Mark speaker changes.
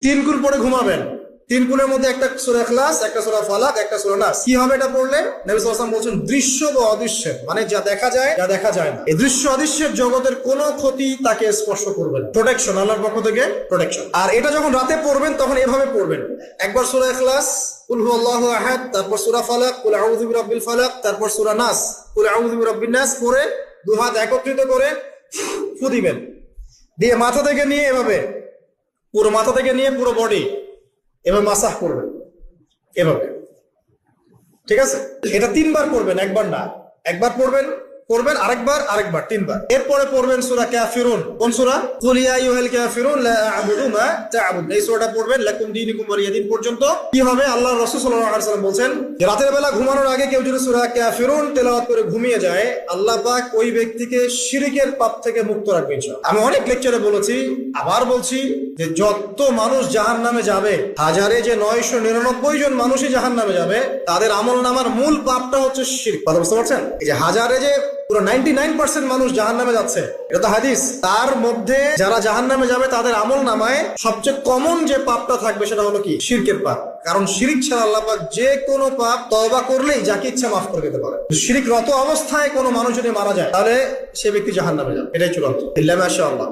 Speaker 1: তিন কুল পরে ঘুমাবেন, তিন কুলের মধ্যে একটা সূরা ইখলাস, একটা সূরা ফালাক, একটা সূরা নাস। কি হবে এটা পড়লে? নবী সাল্লাল্লাহু আলাইহি ওয়াসাল্লাম বলছেন দৃশ্য বা অদৃশ্যের, মানে যা দেখা যায় যা দেখা যায় না, এই দৃশ্য অদৃশ্যের জগতের কোনো ক্ষতি তাকে স্পর্শ করবে না। প্রোটেকশন, আল্লাহর পক্ষ থেকে প্রোটেকশন। আর এটা যখন রাতে পড়বেন তখন এভাবে পড়বেন, একবার সূরা ইখলাস কুল হুয়াল্লাহু আহাদ, তারপর সূরা ফালাক কুল আউযু বিরাব্বিল ফালাক, তারপর সূরা নাস কুল আউযু বিরাব্বিন নাস পড়ে দুই হাত একত্রিত করে ফু দিবেন, দিয়ে মাথা থেকে নিয়ে এভাবে পুরো মাথা থেকে নিয়ে পুরো বডি এভাবে মাসাজ করবেন এভাবে, ঠিক আছে? এটা তিনবার করবেন, একবার না। একবার পড়বেন, আরেকবার, তিনবার। এরপরে পড়বেন সূরা কাফিরুন। কোন সূরা? কুল ইয়া আইয়ুহাল কাফিরুন লা আ'বুদু মা তা'বুদুন। এই সূরাটা পড়বেন লাকুম দীনুকুম ওয়ালিয়া দীন পর্যন্ত। কি হবে? আল্লাহর রাসূল সাল্লাল্লাহু আলাইহি ওয়াসাল্লাম বলছেন যে রাতের বেলা ঘুমানোর আগে কেউ যদি সূরা কাফিরুন তেলাওয়াত করে ঘুমিয়ে যায়, আল্লাহ পাক ওই ব্যক্তিকে শিরকের পাপ থেকে মুক্ত রাখবে ইনশাআল্লাহ। আমি অনেক লেকচারে বলেছি, আবার বলছি যে যত মানুষ জাহান্নামে যাবে, হাজারে যে 999 জন মানুষই জাহান্নামে যাবে, তাদের আমলনামার মূল পাপটা হচ্ছে শিরক। কথা বুঝতে পারছেন? এই যে হাজারে যে পুরো 99% মানুষ জাহান্নামে যাচ্ছে, এটা তো হাদিস। তার মধ্যে যারা জাহান্নামে যাবে তাদের আমলনামায় সবচেয়ে কমন যে পাপটা থাকবে সেটা হলো কি? শিরকের পাপ। কারণ শিরিক ছাড়া আল্লাহ পাক যে কোনো পাপ তওবা করলেই যাকে ইচ্ছা মাফ করে দিতে পারে। শিরিকরত অবস্থায় কোনো মানুষ যদি মারা যায় তাহলে সে ব্যক্তি জাহান্নামে যাবে, এটাই চূড়ান্ত। ইল্লা মাশাআল্লাহ।